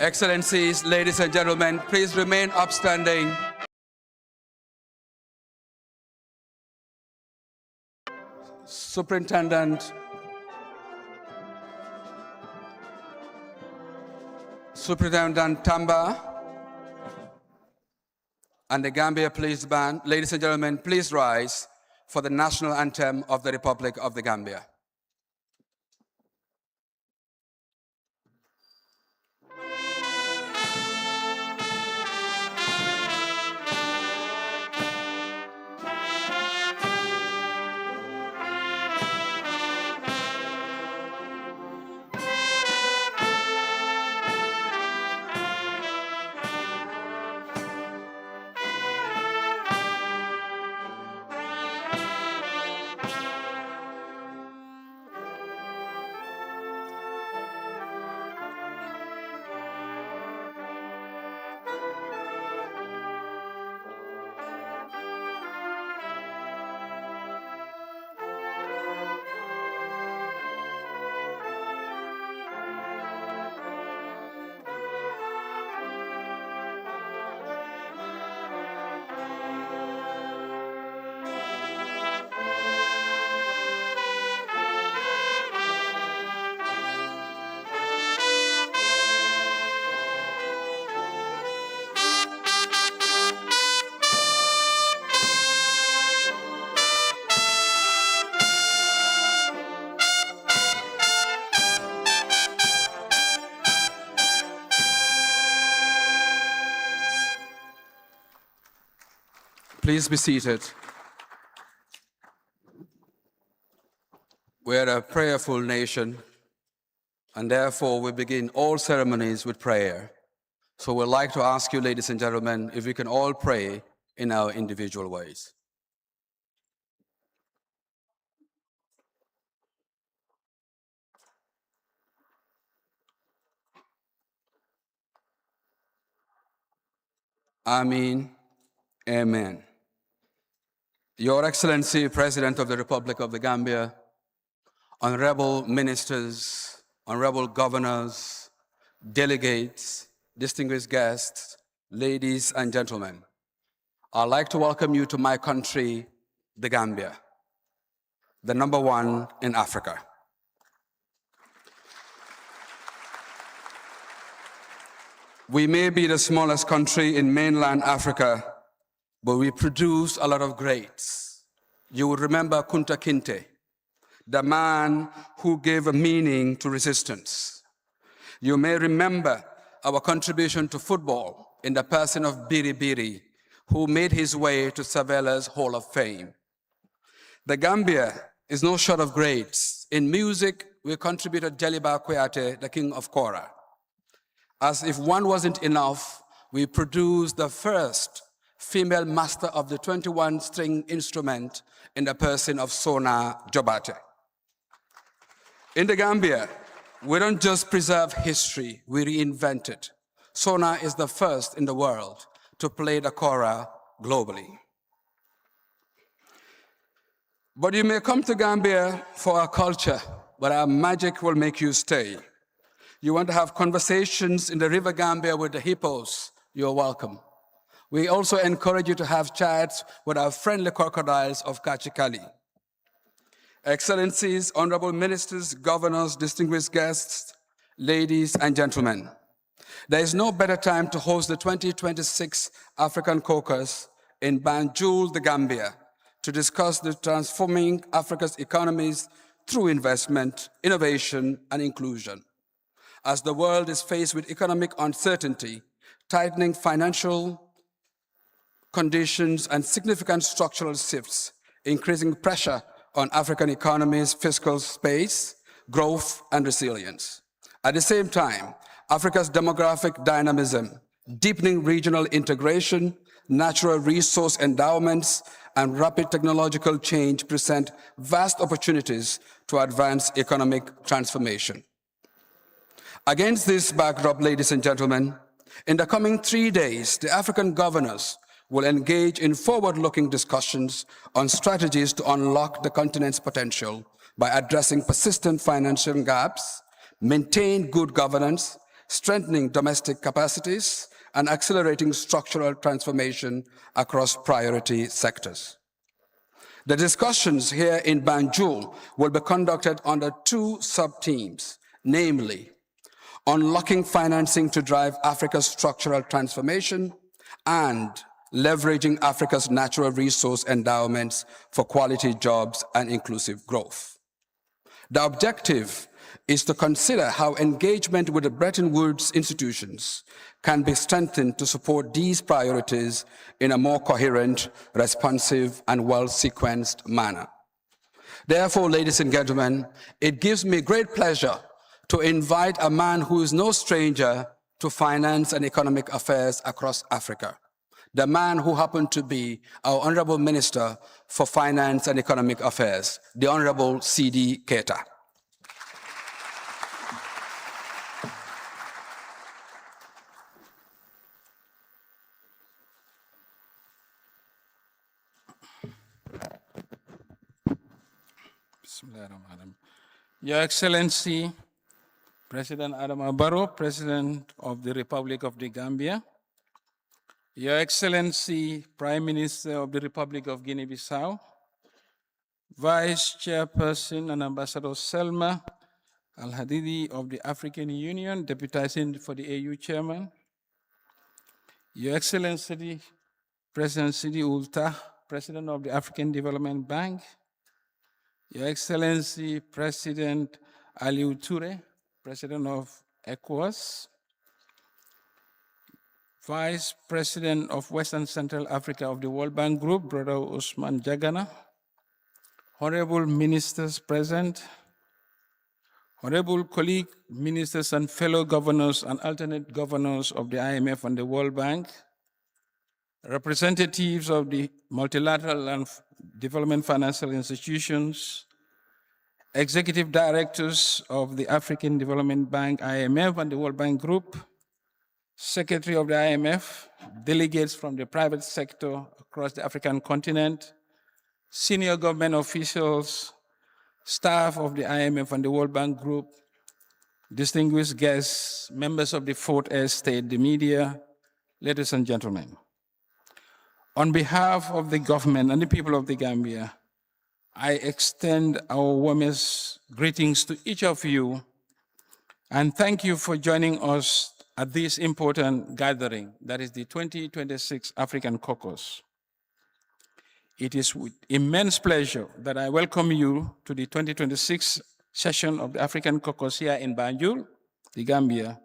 Excellencies, ladies and gentlemen, please remain upstanding. Superintendent Tamba and the Gambia Police Band, ladies and gentlemen, please rise for the national anthem of the Republic of the Gambia. Please be seated. We're a prayerful nation, and therefore we begin all ceremonies with prayer. So we'd like to ask you, ladies and gentlemen, if we can all pray in our individual ways. Amen. Amen. Your Excellency, President of the Republic of the Gambia, honorable ministers, honorable governors, delegates, distinguished guests, ladies and gentlemen, I'd like to welcome you to my country, the Gambia, the #1 in Africa. We may be the smallest country in mainland Africa, but we produce a lot of greats. You will remember Kunta Kinte, the man who gave a meaning to resistance. You may remember our contribution to football in the person of Biri Biri, who made his way to Savella's Hall of Fame. The Gambia is no short of greats. In music, we contributed Jaliba Kuyate, the king of Kora. As if one wasn't enough, we produced the first female master of the 21-string instrument in the person of Sona Jobate. In the Gambia, we don't just preserve history, we reinvent it. Sona is the first in the world to play the kora globally. But you may come to Gambia for our culture, but our magic will make you stay. You want to have conversations in the River Gambia with the hippos, you're welcome. We also encourage you to have chats with our friendly crocodiles of Kachikali. Excellencies, honorable ministers, governors, distinguished guests, ladies and gentlemen, there is no better time to host the 2026 African Caucus in Banjul, the Gambia, to discuss the transforming Africa's economies through investment, innovation, and inclusion. As the world is faced with economic uncertainty, tightening financial conditions, and significant structural shifts, increasing pressure on African economies' fiscal space, growth, and resilience. At the same time, Africa's demographic dynamism, deepening regional integration, natural resource endowments, and rapid technological change present vast opportunities to advance economic transformation. Against this backdrop, ladies and gentlemen, in the coming 3 days, the African governors will engage in forward-looking discussions on strategies to unlock the continent's potential by addressing persistent financial gaps, maintain good governance, strengthening domestic capacities, and accelerating structural transformation across priority sectors. The discussions here in Banjul will be conducted under two sub-themes, namely, unlocking financing to drive Africa's structural transformation and leveraging Africa's natural resource endowments for quality jobs and inclusive growth. The objective is to consider how engagement with the Bretton Woods institutions can be strengthened to support these priorities in a more coherent, responsive, and well-sequenced manner. Therefore, ladies and gentlemen, it gives me great pleasure to invite a man who is no stranger to finance and economic affairs across Africa, the man who happened to be our Honorable Minister for Finance and Economic Affairs, the Honorable C.D. Keita. Your Excellency, President Adama Barrow, President of the Republic of the Gambia, Your Excellency, Prime Minister of the Republic of Guinea-Bissau, Vice Chairperson and Ambassador Selma Al-Hadidi of the African Union, deputizing for the AU Chairman, Your Excellency, President Sidi Ultah, President of the African Development Bank, Your Excellency, President Aliou Touré, President of ECOWAS, Vice President of Western Central Africa of the World Bank Group, Brother Usman Jagana, Honorable Ministers present, Honorable colleague ministers and fellow governors and alternate governors of the IMF and the World Bank, representatives of the multilateral and development financial institutions, executive directors of the African Development Bank, IMF, and the World Bank Group, Secretary of the IMF, delegates from the private sector across the African continent, senior government officials, staff of the IMF and the World Bank Group, distinguished guests, members of the Fourth Estate, the media, ladies and gentlemen. On behalf of the government and the people of the Gambia, I extend our warmest greetings to each of you and thank you for joining us at this important gathering, that is the 2026 African Caucus. It is with immense pleasure that I welcome you to the 2026 session of the African Caucus here in Banjul, the Gambia,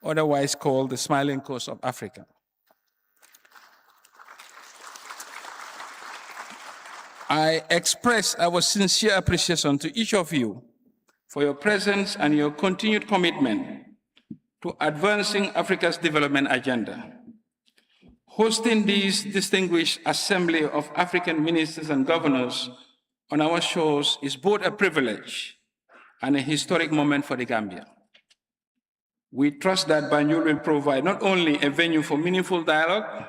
otherwise called the Smiling Coast of Africa. I express our sincere appreciation to each of you for your presence and your continued commitment to advancing Africa's development agenda. Hosting this distinguished assembly of African ministers and governors on our shores is both a privilege and a historic moment for the Gambia. We trust that Banjul will provide not only a venue for meaningful dialogue,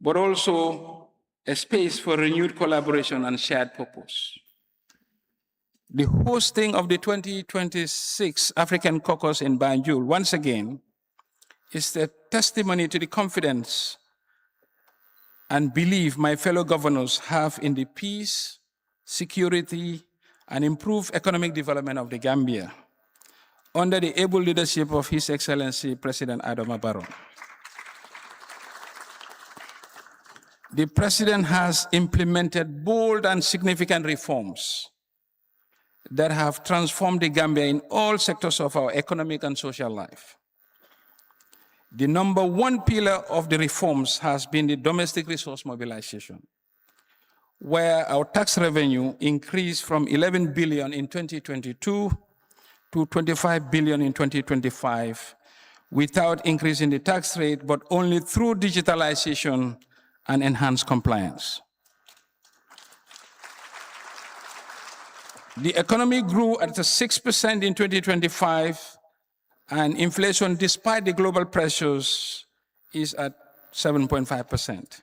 but also a space for renewed collaboration and shared purpose. The hosting of the 2026 African Caucus in Banjul, once again, is a testimony to the confidence and belief my fellow governors have in the peace, security, and improved economic development of the Gambia under the able leadership of His Excellency President Adama Barrow. The President has implemented bold and significant reforms that have transformed the Gambia in all sectors of our economic and social life. The number one pillar of the reforms has been the domestic resource mobilization, where our tax revenue increased from 11 billion in 2022 to 25 billion in 2025, without increasing the tax rate, but only through digitalization and enhanced compliance. The economy grew at 6% in 2025, and inflation, despite the global pressures, is at 7.5%.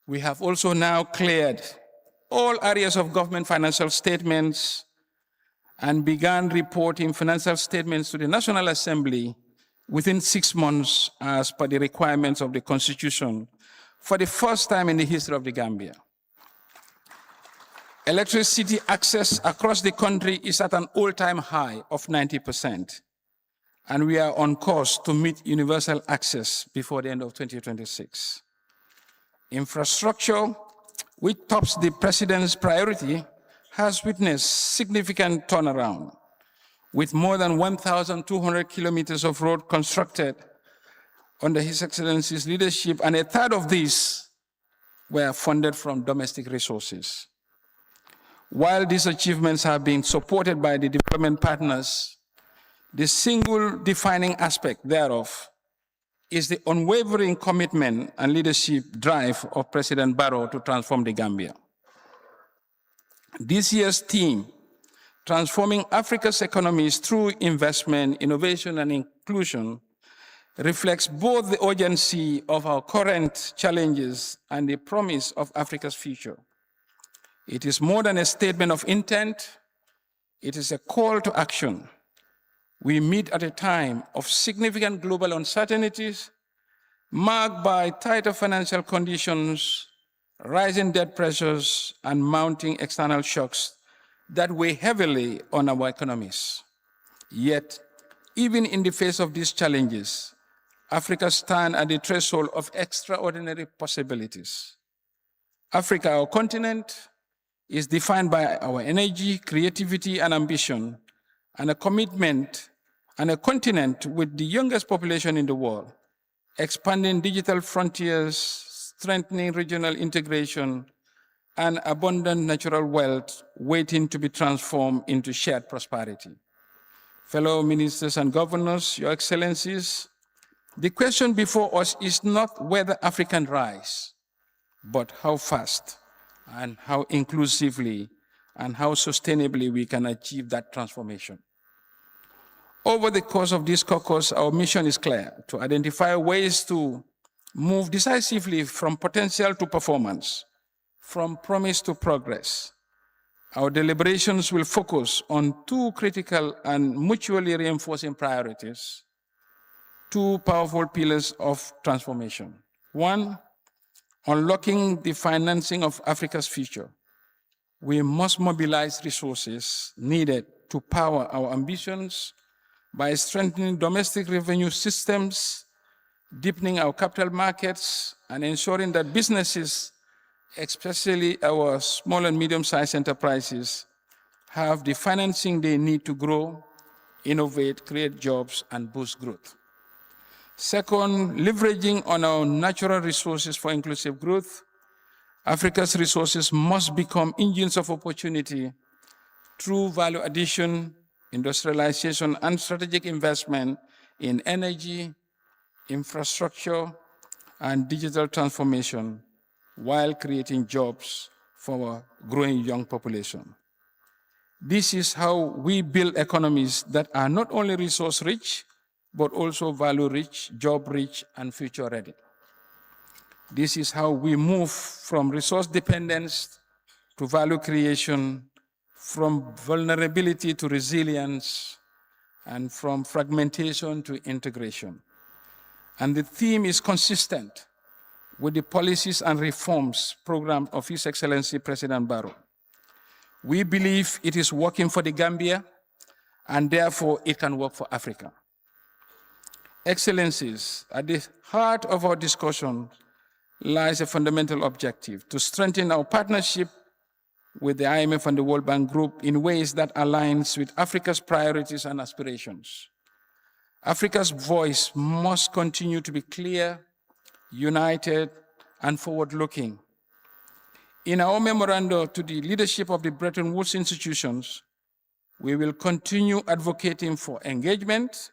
We have also now cleared all areas of government financial statements and began reporting financial statements to the National Assembly within 6 months as per the requirements of the Constitution for the first time in the history of the Gambia. Electricity access across the country is at an all-time high of 90%, and we are on course to meet universal access before the end of 2026. Infrastructure, which tops the President's priority, has witnessed significant turnaround, with more than 1,200 kilometers of road constructed under His Excellency's leadership, and a third of these were funded from domestic resources. While these achievements have been supported by the development partners, the single defining aspect thereof is the unwavering commitment and leadership drive of President Barrow to transform the Gambia. This year's theme, Transforming Africa's Economies Through Investment, Innovation, and Inclusion, reflects both the urgency of our current challenges and the promise of Africa's future. It is more than a statement of intent, it is a call to action. We meet at a time of significant global uncertainties, marked by tighter financial conditions, rising debt pressures, and mounting external shocks that weigh heavily on our economies. Yet, even in the face of these challenges, Africa stands at the threshold of extraordinary possibilities. Africa, our continent, is defined by our energy, creativity, and ambition, and a commitment and a continent with the youngest population in the world, expanding digital frontiers, strengthening regional integration, and abundant natural wealth waiting to be transformed into shared prosperity. Fellow ministers and governors, Your Excellencies, the question before us is not whether Africa can rise, but how fast and how inclusively and how sustainably we can achieve that transformation. Over the course of this caucus, our mission is clear: to identify ways to move decisively from potential to performance, from promise to progress. Our deliberations will focus on two critical and mutually reinforcing priorities, two powerful pillars of transformation. One, unlocking the financing of Africa's future. We must mobilize resources needed to power our ambitions by strengthening domestic revenue systems, deepening our capital markets, and ensuring that businesses, especially our small and medium-sized enterprises, have the financing they need to grow, innovate, create jobs, and boost growth. Second, leveraging on our natural resources for inclusive growth. Africa's resources must become engines of opportunity through value addition, industrialization, and strategic investment in energy, infrastructure, and digital transformation, while creating jobs for our growing young population. This is how we build economies that are not only resource-rich, but also value-rich, job-rich, and future-ready. This is how we move from resource dependence to value creation, from vulnerability to resilience, and from fragmentation to integration. And the theme is consistent with the policies and reforms program of His Excellency President Barrow. We believe it is working for the Gambia, and therefore it can work for Africa. Excellencies, at the heart of our discussion lies a fundamental objective: to strengthen our partnership with the IMF and the World Bank Group in ways that aligns with Africa's priorities and aspirations. Africa's voice must continue to be clear, united, and forward-looking. In our memorandum to the leadership of the Bretton Woods institutions, we will continue advocating for engagement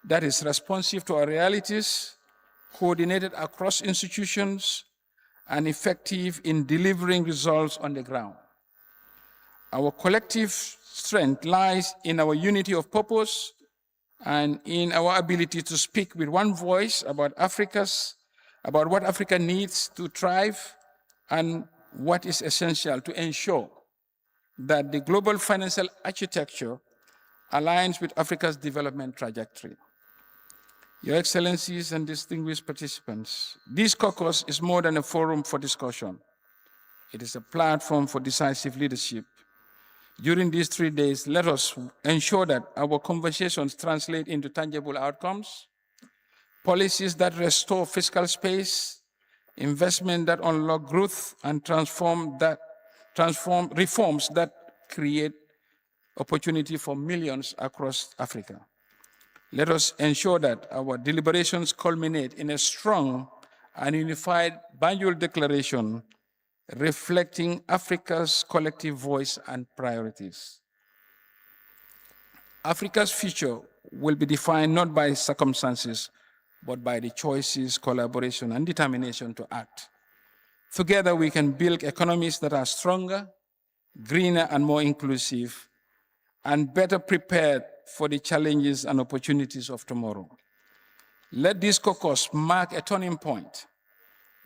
that is responsive to our realities, coordinated across institutions, and effective in delivering results on the ground. Our collective strength lies in our unity of purpose and in our ability to speak with one voice about what Africa needs to thrive and what is essential to ensure that the global financial architecture aligns with Africa's development trajectory. Your Excellencies and distinguished participants, this caucus is more than a forum for discussion. It is a platform for decisive leadership. During these 3 days, let us ensure that our conversations translate into tangible outcomes, policies that restore fiscal space, investment that unlock growth, and reforms that create opportunity for millions across Africa. Let us ensure that our deliberations culminate in a strong and unified Banjul Declaration reflecting Africa's collective voice and priorities. Africa's future will be defined not by circumstances, but by the choices, collaboration, and determination to act. Together, we can build economies that are stronger, greener, and more inclusive, and better prepared for the challenges and opportunities of tomorrow. Let this caucus mark a turning point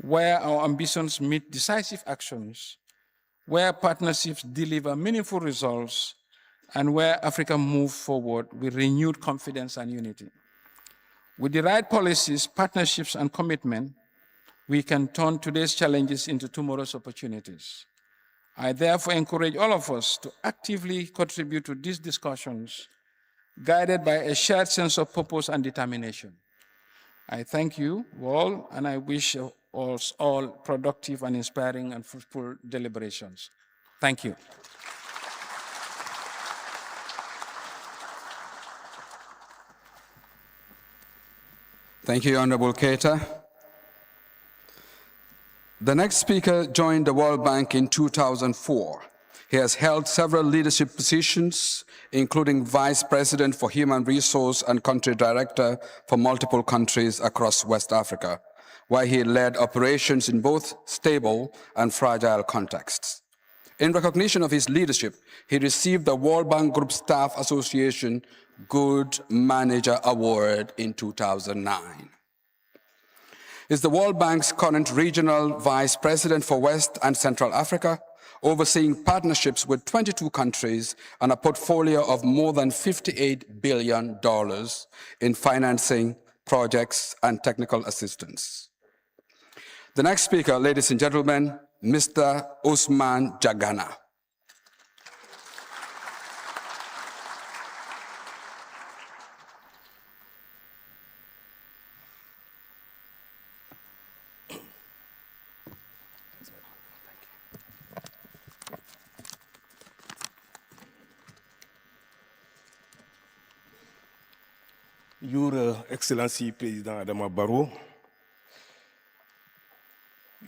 where our ambitions meet decisive actions, where partnerships deliver meaningful results, and where Africa moves forward with renewed confidence and unity. With the right policies, partnerships, and commitment, we can turn today's challenges into tomorrow's opportunities. I therefore encourage all of us to actively contribute to these discussions, guided by a shared sense of purpose and determination. I thank you all, and I wish us all productive and inspiring and fruitful deliberations. Thank you. Thank you, Honorable Keita. The next speaker joined the World Bank in 2004. He has held several leadership positions, including Vice President for Human Resource and Country Director for multiple countries across West Africa, where he led operations in both stable and fragile contexts. In recognition of his leadership, he received the World Bank Group Staff Association Good Manager Award in 2009. Is the World Bank's current regional vice president for West and Central Africa, overseeing partnerships with 22 countries and a portfolio of more than $58 billion in financing, projects, and technical assistance. The next speaker, ladies and gentlemen, Mr. Usman Jagana. Your Excellency President Adama Barrow,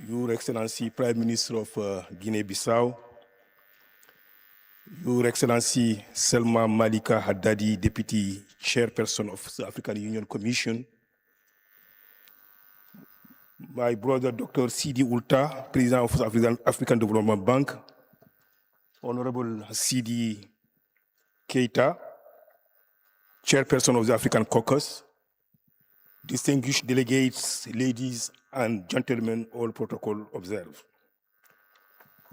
Your Excellency Prime Minister of Guinea-Bissau, Your Excellency Selma Malika Haddadi, Deputy Chairperson of the African Union Commission, my brother Dr. Sidi Ulta, President of the African Development Bank, Honorable Sidi Keita, Chairperson of the African Caucus, distinguished delegates, ladies and gentlemen, all protocol observed.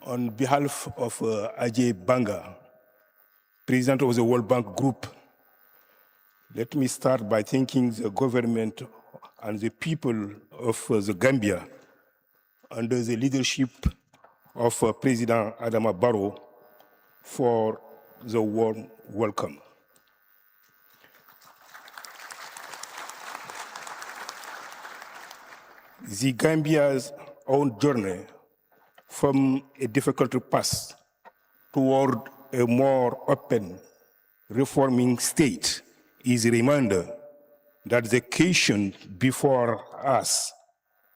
On behalf of Ajay Banga, President of the World Bank Group, let me start by thanking the government and the people of the Gambia under the leadership of President Adama Barrow for the warm welcome. The Gambia's own journey from a difficult past toward a more open, reforming state is a reminder that the occasion before us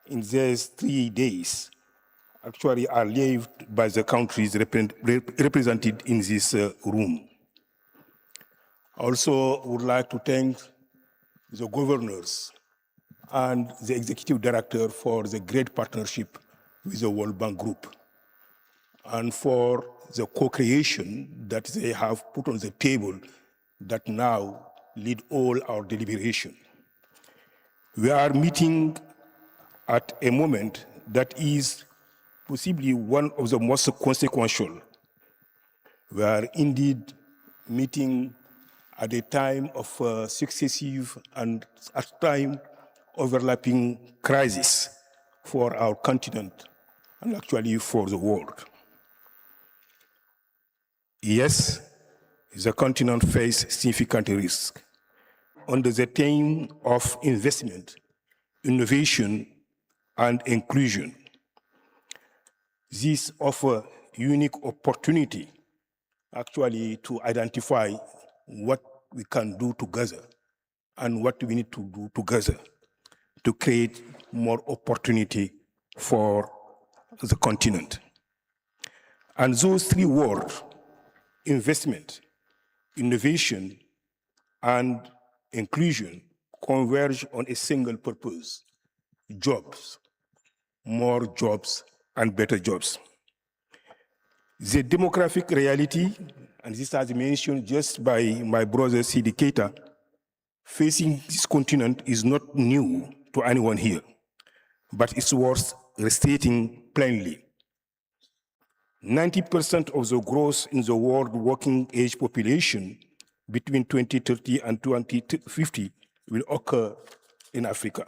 in these 3 days actually are lived by the countries represented in this room. I also would like to thank the governors and the executive director for the great partnership with the World Bank Group and for the co-creation that they have put on the table that now lead all our deliberation. We are meeting at a moment that is possibly one of the most consequential. We are indeed meeting at a time of successive and at time overlapping crisis for our continent and actually for the world. Yes, the continent faces significant risks. Under the theme of investment, innovation, and inclusion, this offers unique opportunity actually to identify what we can do together and what we need to do together to create more opportunity for the continent. And those three words, investment, innovation, and inclusion, converge on a single purpose: jobs, more jobs, and better jobs. The demographic reality, and this has been mentioned just by my brother Sidi Keita, facing this continent is not new to anyone here, but it's worth restating plainly. 90% of the growth in the world working age population between 2030 and 2050 will occur in Africa.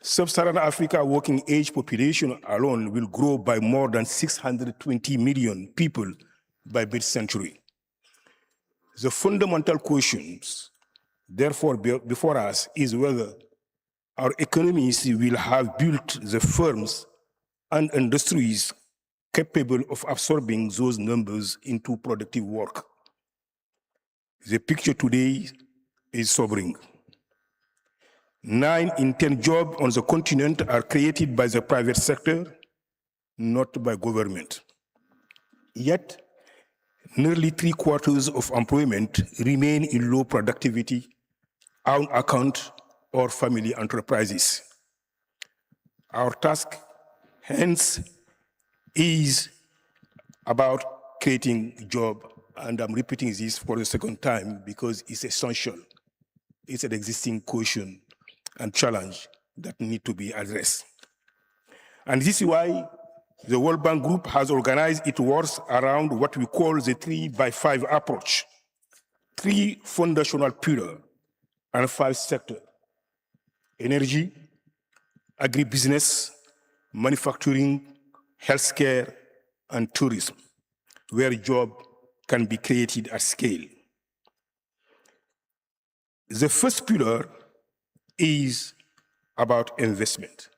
Sub-Saharan Africa working age population alone will grow by more than 620 million people by mid-century. The fundamental questions, therefore, before us is whether our economies will have built the firms and industries capable of absorbing those numbers into productive work. The picture today is sobering. 9 in 10 jobs on the continent are created by the private sector, not by government. Yet, nearly 3/4 of employment remain in low productivity, own account, or family enterprises. Our task, hence, is about creating jobs, and I'm repeating this for the second time because it's essential. It's an existing question and challenge that need to be addressed. And this is why the World Bank Group has organized its work around what we call the 3x5 approach: 3 foundational pillars and 5 sectors: energy, agribusiness, manufacturing, healthcare, and tourism, where jobs can be created at scale. The first pillar is about investment.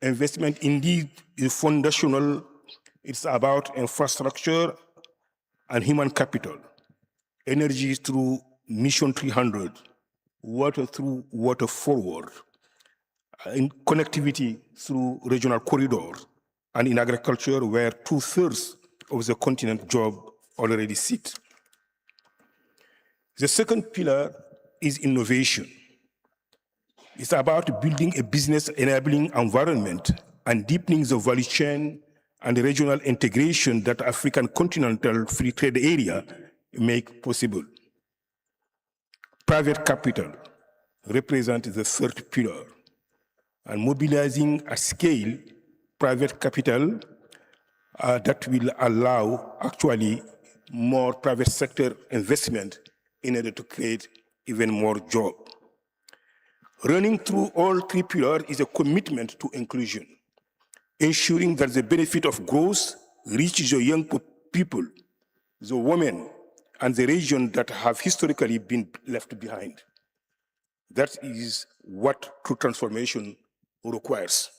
Investment indeed is foundational. It's about infrastructure and human capital, energy through Mission 300, water through Water Forward, in connectivity through regional corridors, and in agriculture where 2/3 of the continent job already sit. The second pillar is innovation. It's about building a business-enabling environment and deepening the value chain and the regional integration that African Continental Free Trade Area make possible. Private capital represents the third pillar, and mobilizing at scale private capital that will allow actually more private sector investment in order to create even more jobs. Running through all 3 pillars is a commitment to inclusion, ensuring that the benefit of growth reaches the young people, the women, and the region that have historically been left behind. That is what true transformation requires.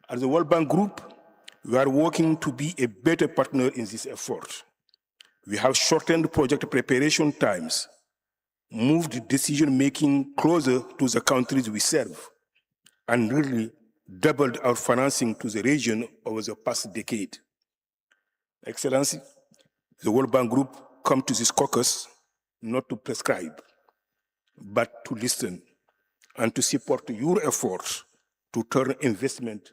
As the World Bank Group, we are working to be a better partner in this effort. We have shortened project preparation times, moved decision-making closer to the countries we serve, and really doubled our financing to the region over the past decade. Excellency, the World Bank Group come to this caucus not to prescribe, but to listen and to support your efforts to turn investment,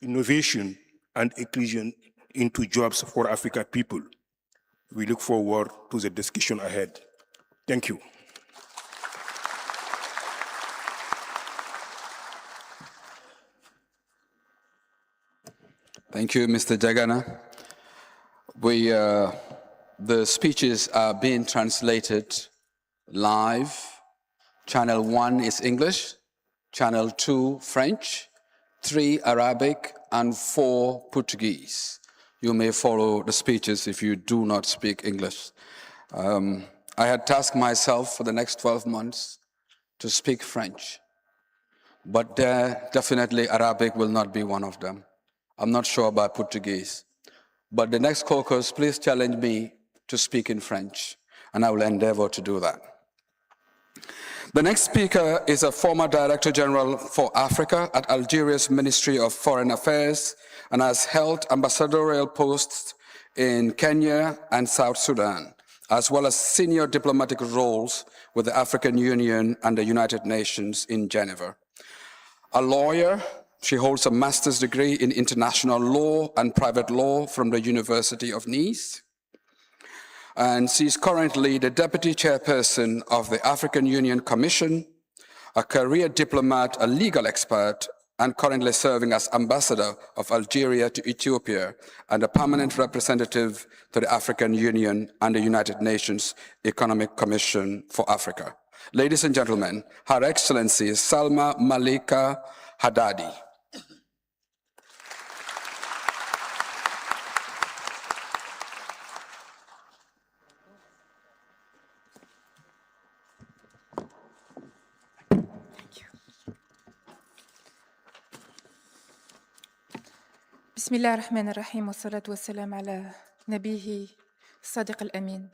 innovation, and inclusion into jobs for African people. We look forward to the discussion ahead. Thank you. Thank you, Mr. Jagana. The speeches are being translated live. Channel 1 is English, Channel 2 French, 3 Arabic, and 4 Portuguese. You may follow the speeches if you do not speak English. I had tasked myself for the next 12 months to speak French, but definitely Arabic will not be one of them. I'm not sure about Portuguese. But the next caucus, please challenge me to speak in French, and I will endeavor to do that. The next speaker is a former Director General for Africa at Algeria's Ministry of Foreign Affairs and has held ambassadorial posts in Kenya and South Sudan, as well as senior diplomatic roles with the African Union and the United Nations in Geneva. A lawyer, she holds a master's degree in international law and private law from the University of Nice. And she's currently the deputy chairperson of the African Union Commission, a career diplomat, a legal expert, and currently serving as ambassador of Algeria to Ethiopia and a permanent representative to the African Union and the United Nations Economic Commission for Africa. Ladies and gentlemen, Her Excellency Salma Malika Haddadi. بسم الله الرحمن الرحيم والصلاة والسلام على نبيه الصادق الأمين.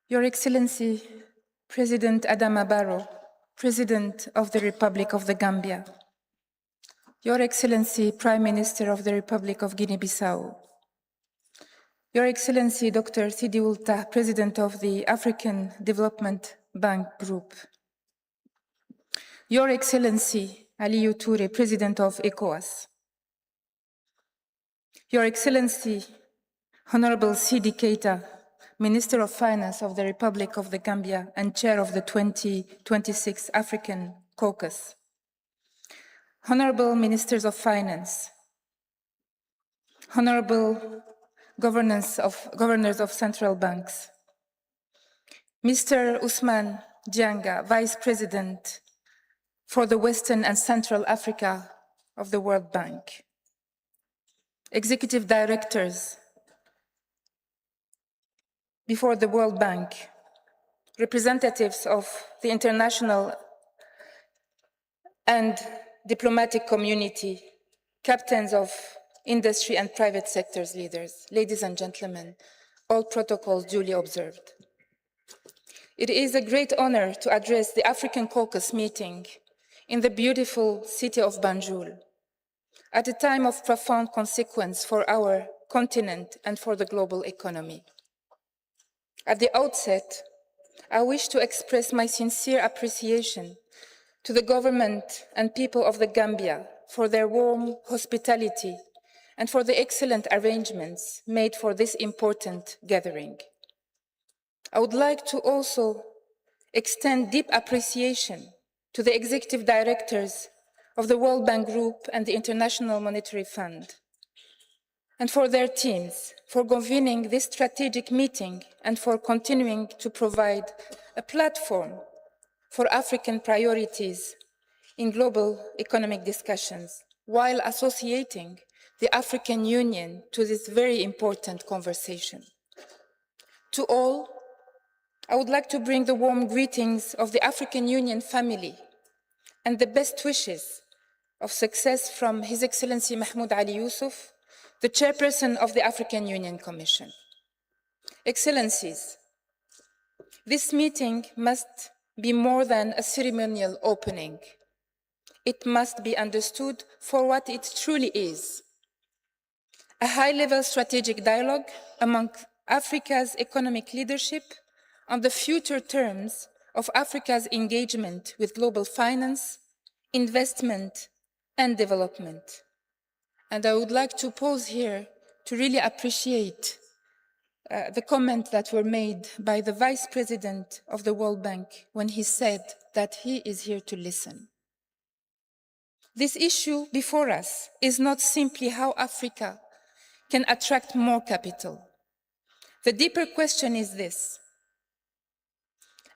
Your Excellency, President Adama Barrow, President of the Republic of the Gambia. Your Excellency, Prime Minister of the Republic of Guinea-Bissau. Your Excellency, Dr. Sidi Ould Tah, President of the African Development Bank Group. Your Excellency, Aliou Touré, President of ECOWAS. Your Excellency, Honorable Sidi Keita, Minister of Finance of the Republic of the Gambia and Chair of the 2026 African Caucus. Honorable Ministers of Finance, Honorable Governors of Central Banks, Mr. Ousmane Dianga, Vice President for the Western and Central Africa of the World Bank, Executive Directors before the World Bank, representatives of the international and diplomatic community, captains of industry and private sectors leaders, ladies and gentlemen, all protocols duly observed. It is a great honor to address the African Caucus meeting in the beautiful city of Banjul at a time of profound consequence for our continent and for the global economy. At the outset, I wish to express my sincere appreciation to the government and people of the Gambia for their warm hospitality and for the excellent arrangements made for this important gathering. I would like to also extend deep appreciation to the executive directors of the World Bank Group and the International Monetary Fund, and for their teams for convening this strategic meeting and for continuing to provide a platform for African priorities in global economic discussions while associating the African Union to this very important conversation. To all, I would like to bring the warm greetings of the African Union family and the best wishes of success from His Excellency Mahmoud Ali Yusuf, the chairperson of the African Union Commission. Excellencies, this meeting must be more than a ceremonial opening. It must be understood for what it truly is: a high-level strategic dialogue among Africa's economic leadership on the future terms of Africa's engagement with global finance, investment, and development. And I would like to pause here to really appreciate the comment that were made by the Vice President of the World Bank when he said that he is here to listen. This issue before us is not simply how Africa can attract more capital, The deeper question is this: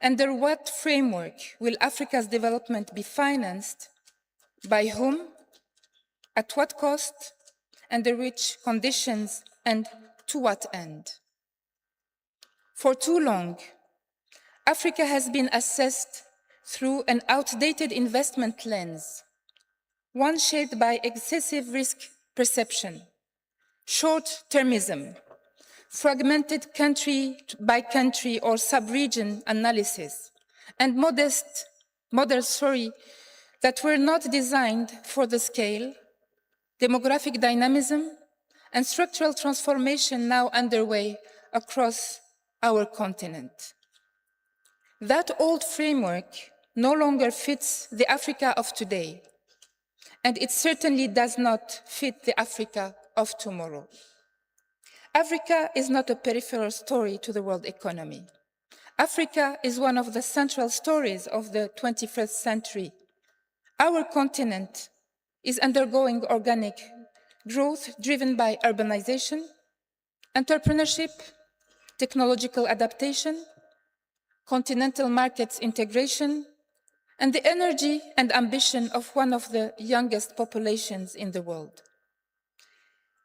under what framework will Africa's development be financed, by whom, at what cost, under which conditions, and to what end? For too long, Africa has been assessed through an outdated investment lens, one shaped by excessive risk perception, short-termism, fragmented country-by-country or sub-region analysis, and models that were not designed for the scale, demographic dynamism, and structural transformation now underway across our continent. That old framework no longer fits the Africa of today, and it certainly does not fit the Africa of tomorrow. Africa is not a peripheral story to the world economy. Africa is one of the central stories of the 21st century. Our continent is undergoing organic growth driven by urbanization, entrepreneurship, technological adaptation, continental markets integration, and the energy and ambition of one of the youngest populations in the world.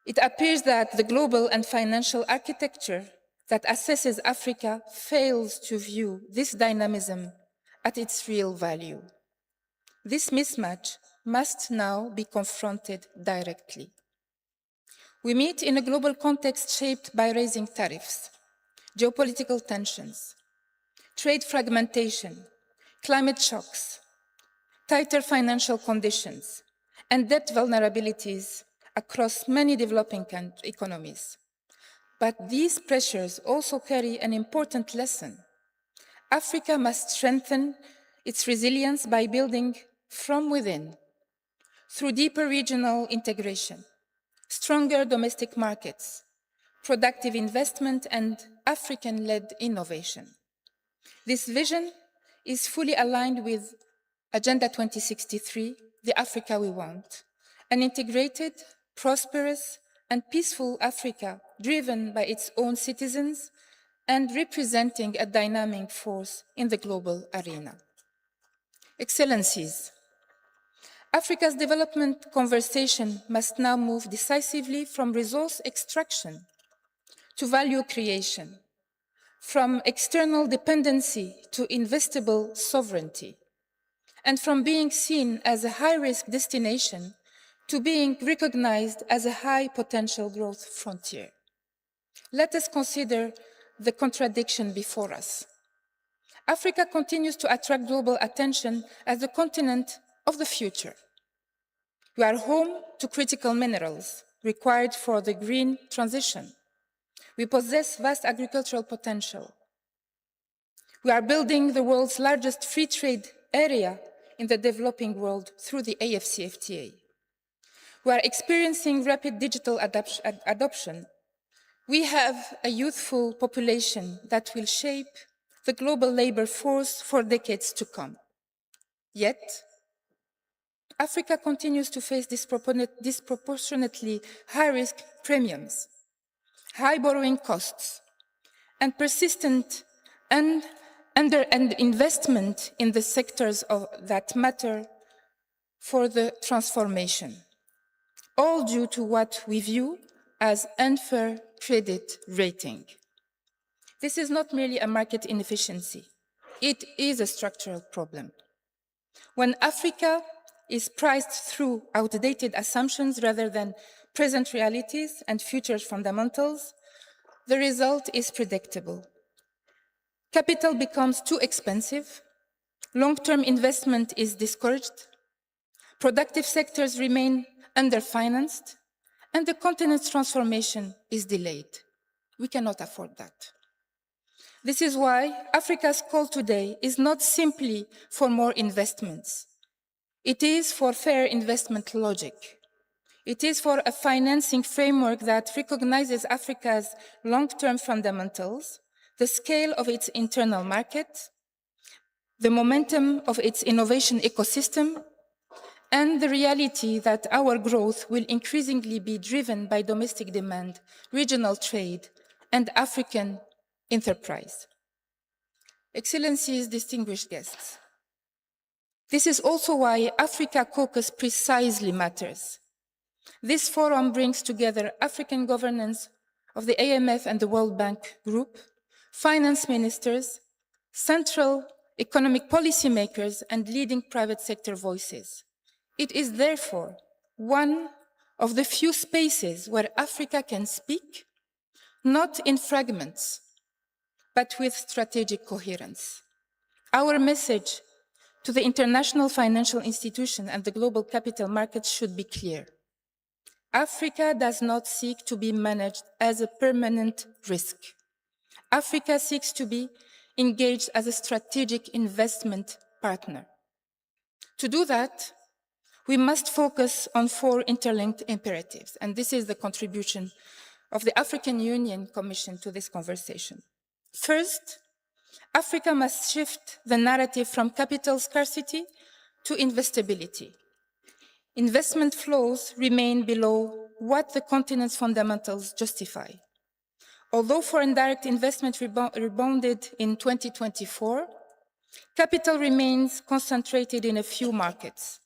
It appears that the global and financial architecture that assesses Africa fails to view this dynamism at its real value. This mismatch must now be confronted directly. We meet in a global context shaped by rising tariffs, geopolitical tensions, trade fragmentation, climate shocks, tighter financial conditions, and debt vulnerabilities across many developing economies. But these pressures also carry an important lesson. Africa must strengthen its resilience by building from within, through deeper regional integration, stronger domestic markets, productive investment, and African-led innovation. This vision is fully aligned with Agenda 2063, the Africa we want, an integrated, prosperous, and peaceful Africa driven by its own citizens and representing a dynamic force in the global arena. Excellencies, Africa's development conversation must now move decisively from resource extraction to value creation, from external dependency to investable sovereignty, and from being seen as a high-risk destination to being recognized as a high-potential growth frontier. Let us consider the contradiction before us. Africa continues to attract global attention as the continent of the future. We are home to critical minerals required for the green transition. We possess vast agricultural potential. We are building the world's largest free trade area in the developing world through the AfCFTA. We are experiencing rapid digital adoption. We have a youthful population that will shape the global labor force for decades to come. Yet, Africa continues to face disproportionately high-risk premiums, high borrowing costs, and persistent investment in the sectors that matter for the transformation, all due to what we view as unfair credit rating. This is not merely a market inefficiency. It is a structural problem. When Africa is priced through outdated assumptions rather than present realities and future fundamentals, the result is predictable. Capital becomes too expensive, long-term investment is discouraged, productive sectors remain underfinanced, and the continent's transformation is delayed. We cannot afford that. This is why Africa's call today is not simply for more investments. It is for fair investment logic. It is for a financing framework that recognizes Africa's long-term fundamentals, the scale of its internal market, the momentum of its innovation ecosystem, and the reality that our growth will increasingly be driven by domestic demand, regional trade, and African enterprise. Excellencies, distinguished guests, this is also why Africa Caucus precisely matters. This forum brings together African governance of the IMF and the World Bank Group, finance ministers, central economic policymakers, and leading private sector voices. It is therefore one of the few spaces where Africa can speak, not in fragments, but with strategic coherence. Our message to the international financial institution and the global capital markets should be clear. Africa does not seek to be managed as a permanent risk. Africa seeks to be engaged as a strategic investment partner. To do that, we must focus on 4 interlinked imperatives, and this is the contribution of the African Union Commission to this conversation. First, Africa must shift the narrative from capital scarcity to investability. Investment flows remain below what the continent's fundamentals justify. Although foreign direct investment rebounded in 2024, capital remains concentrated in a few markets,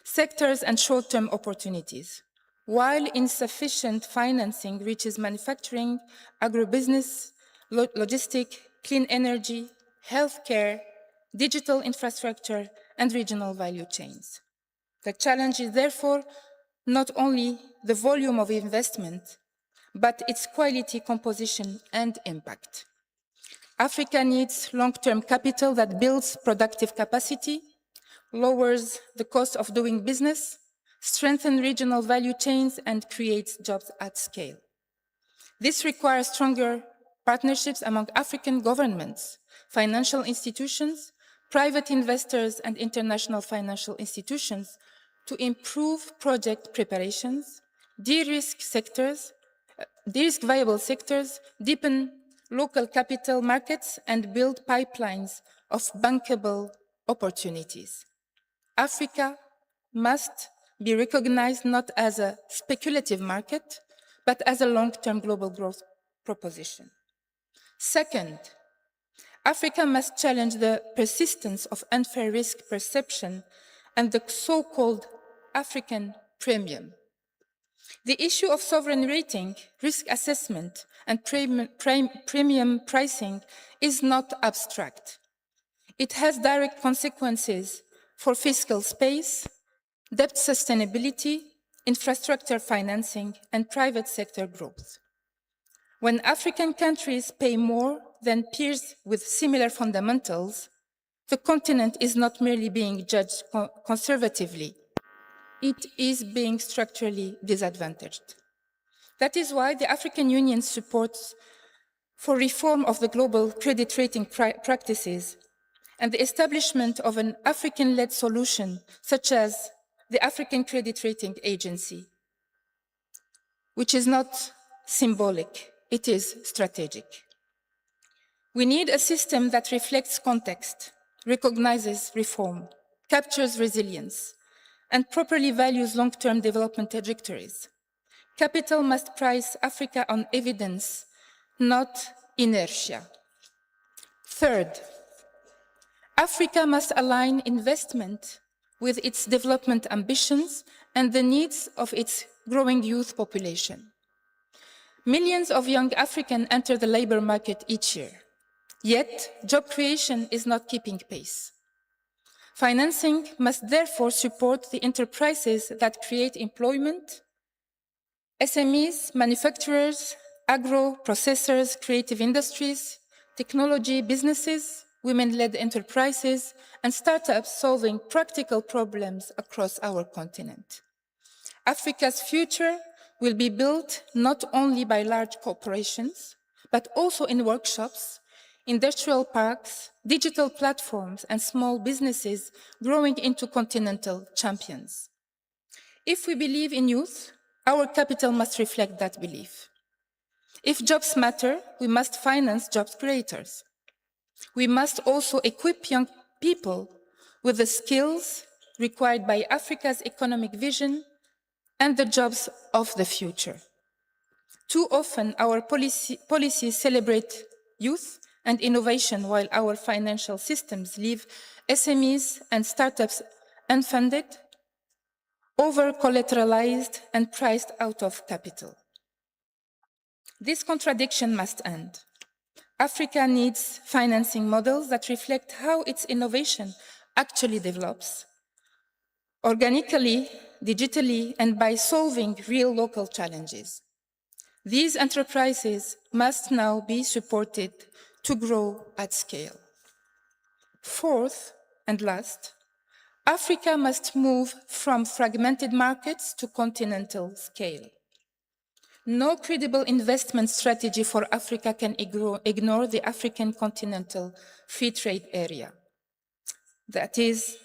sectors, and short-term opportunities, while insufficient financing reaches manufacturing, agribusiness, logistics, clean energy, healthcare, digital infrastructure, and regional value chains. The challenge is therefore not only the volume of investment, but its quality, composition, and impact. Africa needs long-term capital that builds productive capacity, lowers the cost of doing business, strengthens regional value chains, and creates jobs at scale. This requires stronger partnerships among African governments, financial institutions, private investors, and international financial institutions to improve project preparations, de-risk viable sectors, deepen local capital markets, and build pipelines of bankable opportunities. Africa must be recognized not as a speculative market, but as a long-term global growth proposition. Second, Africa must challenge the persistence of unfair risk perception and the so-called African premium. The issue of sovereign rating, risk assessment, and premium pricing is not abstract. It has direct consequences for fiscal space, debt sustainability, infrastructure financing, and private sector growth. When African countries pay more than peers with similar fundamentals, the continent is not merely being judged conservatively, it is being structurally disadvantaged. That is why the African Union supports for reform of the global credit rating practices and the establishment of an African-led solution, such as the African Credit Rating Agency, which is not symbolic, it is strategic. We need a system that reflects context, recognizes reform, captures resilience, and properly values long-term development trajectories. Capital must price Africa on evidence, not inertia. Third, Africa must align investment with its development ambitions and the needs of its growing youth population. Millions of young Africans enter the labor market each year, yet job creation is not keeping pace. Financing must therefore support the enterprises that create employment. SMEs, manufacturers, agro-processors, creative industries, technology businesses, women-led enterprises, and startups solving practical problems across our continent. Africa's future will be built not only by large corporations, but also in workshops, industrial parks, digital platforms, and small businesses growing into continental champions. If we believe in youth, our capital must reflect that belief. If jobs matter, we must finance jobs creators. We must also equip young people with the skills required by Africa's economic vision and the jobs of the future. Too often, our policies celebrate youth and innovation while our financial systems leave SMEs and startups unfunded, over-collateralized, and priced out of capital. This contradiction must end. Africa needs financing models that reflect how its innovation actually develops, organically, digitally, and by solving real local challenges. These enterprises must now be supported to grow at scale. Fourth and last, Africa must move from fragmented markets to continental scale. No credible investment strategy for Africa can ignore the African continental free trade area. That is,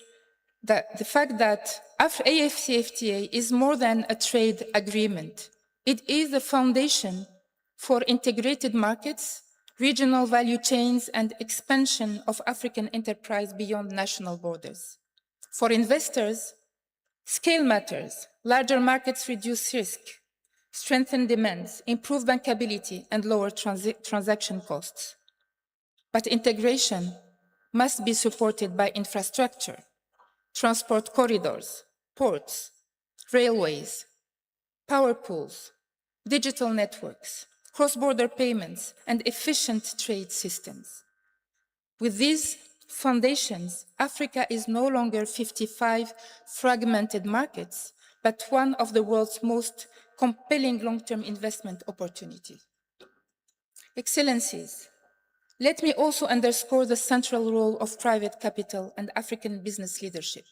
the fact that AfCFTA is more than a trade agreement. It is the foundation for integrated markets, regional value chains, and expansion of African enterprise beyond national borders. For investors, scale matters. Larger markets reduce risk, strengthen demands, improve bankability, and lower transaction costs. But integration must be supported by infrastructure, transport corridors, ports, railways, power pools, digital networks, cross-border payments, and efficient trade systems. With these foundations, Africa is no longer 55 fragmented markets, but one of the world's most compelling long-term investment opportunities. Excellencies, let me also underscore the central role of private capital and African business leadership.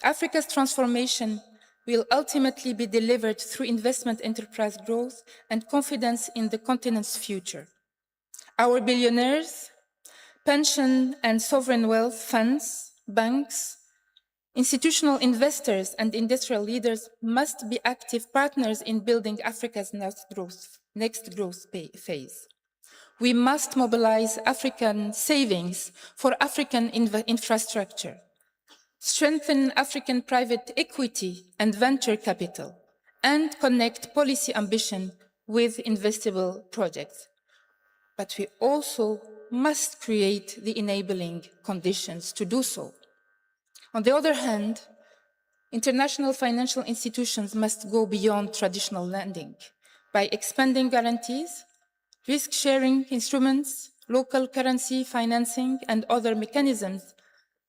Africa's transformation will ultimately be delivered through investment enterprise growth and confidence in the continent's future. Our billionaires, pension and sovereign wealth funds, banks, institutional investors, and industrial leaders must be active partners in building Africa's next growth phase. We must mobilize African savings for African infrastructure, strengthen African private equity and venture capital, and connect policy ambition with investable projects. But we also must create the enabling conditions to do so. On the other hand, international financial institutions must go beyond traditional lending by expanding guarantees, risk-sharing instruments, local currency financing, and other mechanisms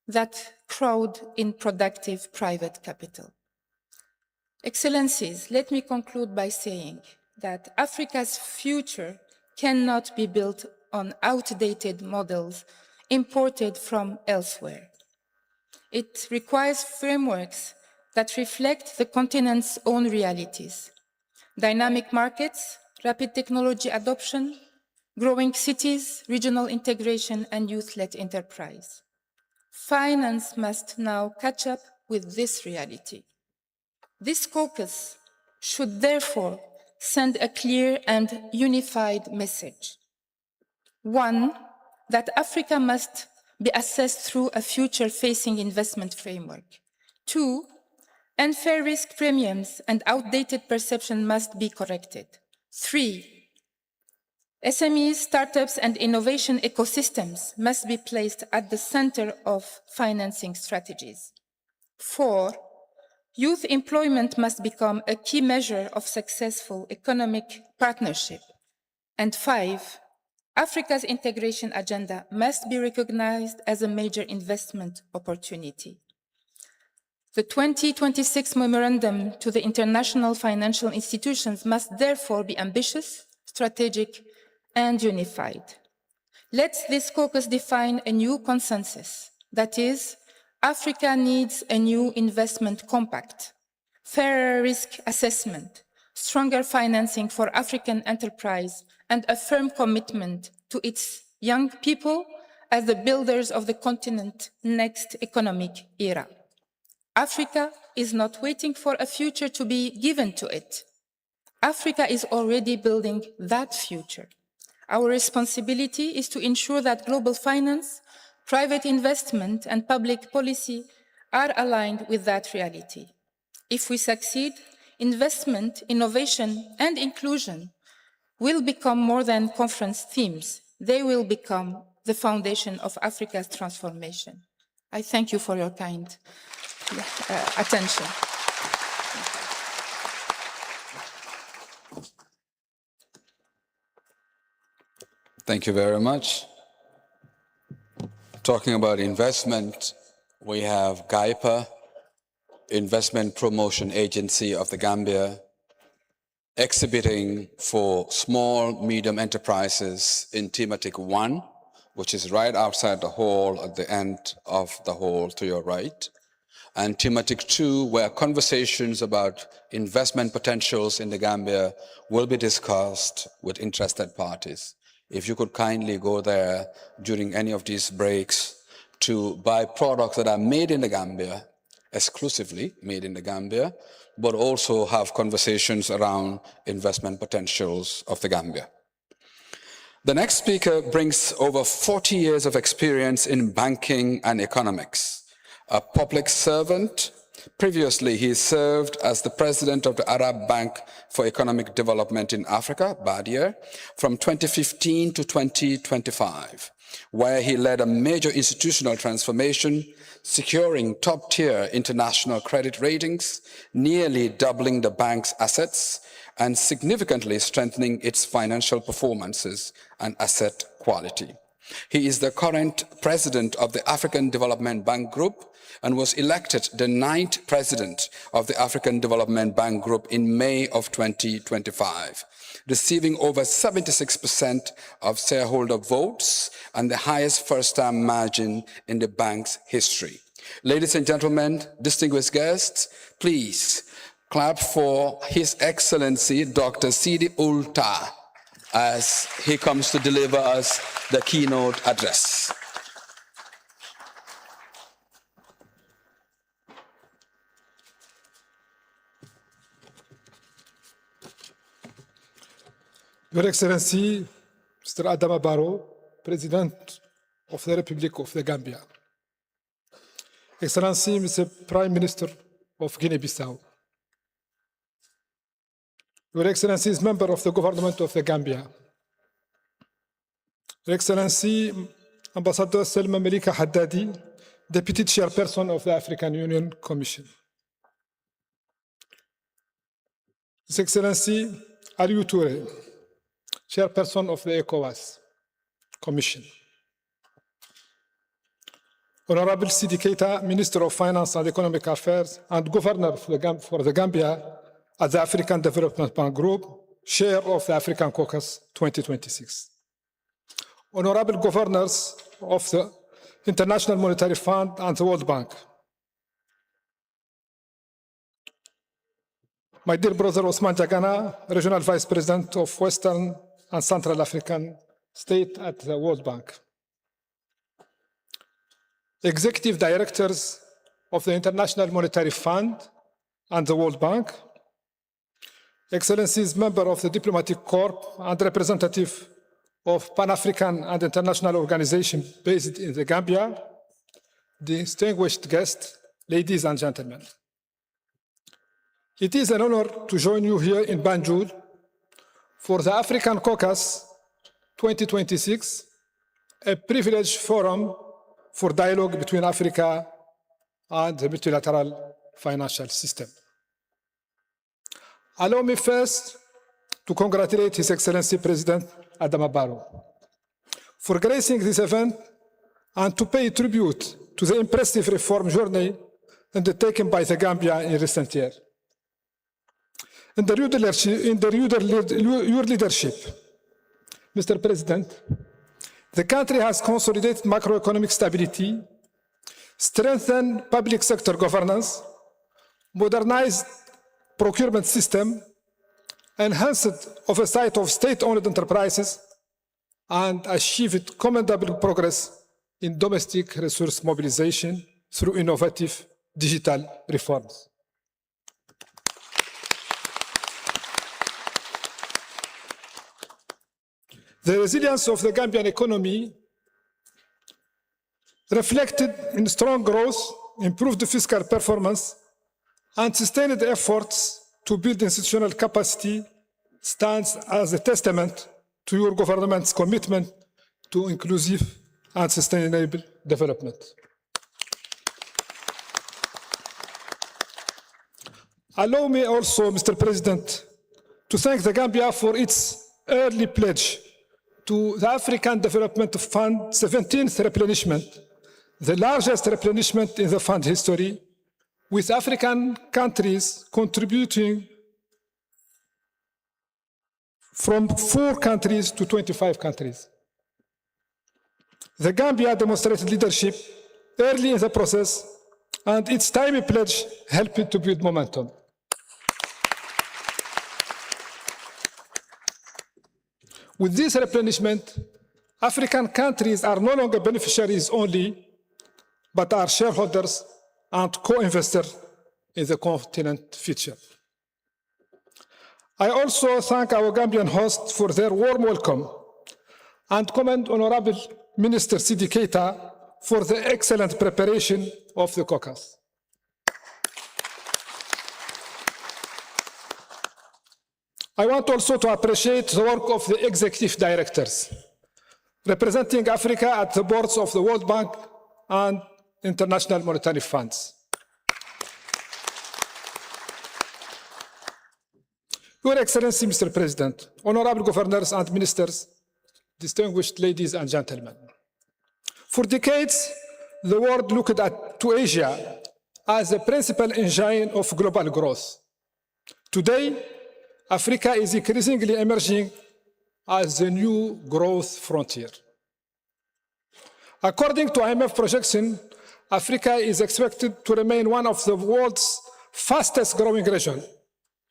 that crowd in productive private capital. Excellencies, let me conclude by saying that Africa's future cannot be built on outdated models imported from elsewhere. It requires frameworks that reflect the continent's own realities: dynamic markets, rapid technology adoption, growing cities, regional integration, and youth-led enterprise. Finance must now catch up with this reality. This caucus should therefore send a clear and unified message. One, that Africa must be assessed through a future-facing investment framework. Two, unfair risk premiums and outdated perception must be corrected. Three, SMEs, startups, and innovation ecosystems must be placed at the center of financing strategies. Four, youth employment must become a key measure of successful economic partnership. And five, Africa's integration agenda must be recognized as a major investment opportunity. The 2026 memorandum to the international financial institutions must therefore be ambitious, strategic, and unified. Let this caucus define a new consensus. That is, Africa needs a new investment compact, fairer risk assessment, stronger financing for African enterprise, and a firm commitment to its young people as the builders of the continent's next economic era. Africa is not waiting for a future to be given to it. Africa is already building that future. Our responsibility is to ensure that global finance, private investment, and public policy are aligned with that reality. If we succeed, investment, innovation, and inclusion will become more than conference themes. They will become the foundation of Africa's transformation. I thank you for your kind attention. Thank you very much. Talking about investment, we have GAIPA, Investment Promotion Agency of the Gambia, exhibiting for small, medium enterprises in thematic 1, which is right outside the hall at the end of the hall to your right, and thematic 2, where conversations about investment potentials in the Gambia will be discussed with interested parties. If you could kindly go there during any of these breaks to buy products that are made in the Gambia, exclusively made in the Gambia, but also have conversations around investment potentials of the Gambia. The next speaker brings over 40 years of experience in banking and economics. A public servant, previously he served as the president of the Arab Bank for Economic Development in Africa, BADIER, from 2015 to 2025, where he led a major institutional transformation, securing top-tier international credit ratings, nearly doubling the bank's assets, and significantly strengthening its financial performances and asset quality. He is the current president of the African Development Bank Group and was elected the 9th president of the African Development Bank Group in May of 2025, receiving over 76% of shareholder votes and the highest first-time margin in the bank's history. Ladies and gentlemen, distinguished guests, please clap for His Excellency Dr. Sidi Ulta as he comes to deliver us the keynote address. Your Excellency, Mr. Adama Barrow, President of the Republic of the Gambia. Excellency, Mr. Prime Minister of Guinea-Bissau. Your Excellency is member of the government of the Gambia. Your Excellency, Ambassador Selma Malika Haddadi, Deputy Chairperson of the African Union Commission. His Excellency, Aliou Touré, Chairperson of the ECOWAS Commission. Honorable Sidi Keita, Minister of Finance and Economic Affairs and Governor for the Gambia at the African Development Bank Group, Chair of the African Caucus 2026. Honorable Governors of the International Monetary Fund and the World Bank. My dear brother Osman Jagana, Regional Vice President of Western and Central African State at the World Bank. Executive Directors of the International Monetary Fund and the World Bank. Excellencies, member of the Diplomatic Corps and representative of Pan-African and international organizations based in the Gambia, distinguished guests, ladies and gentlemen. It is an honor to join you here in Banjul for the African Caucus 2026, a privileged forum for dialogue between Africa and the multilateral financial system. Allow me first to congratulate His Excellency President Adama Barrow for gracing this event and to pay tribute to the impressive reform journey undertaken by the Gambia in recent years. Under your leadership, Mr. President, the country has consolidated macroeconomic stability, strengthened public sector governance, modernized procurement system, enhanced oversight of state-owned enterprises, and achieved commendable progress in domestic resource mobilization through innovative digital reforms. The resilience of the Gambian economy reflected in strong growth, improved fiscal performance, and sustained efforts to build institutional capacity stands as a testament to your government's commitment to inclusive and sustainable development. Allow me also, Mr. President, to thank the Gambia for its early pledge to the African Development Fund 17th replenishment, the largest replenishment in the fund history, with African countries contributing from 4 countries to 25 countries. The Gambia demonstrated leadership early in the process, and its timely pledge helped to build momentum. With this replenishment, African countries are no longer beneficiaries only, but are shareholders and co-investors in the continent's future. I also thank our Gambian hosts for their warm welcome and commend Honorable Minister Sidi Keita for the excellent preparation of the caucus. I want also to appreciate the work of the executive directors representing Africa at the boards of the World Bank and International Monetary Funds. Your Excellency, Mr. President, honorable governors and ministers, distinguished ladies and gentlemen. For decades, the world looked to Asia as the principal engine of global growth. Today, Africa is increasingly emerging as the new growth frontier. According to IMF projection, Africa is expected to remain one of the world's fastest growing regions,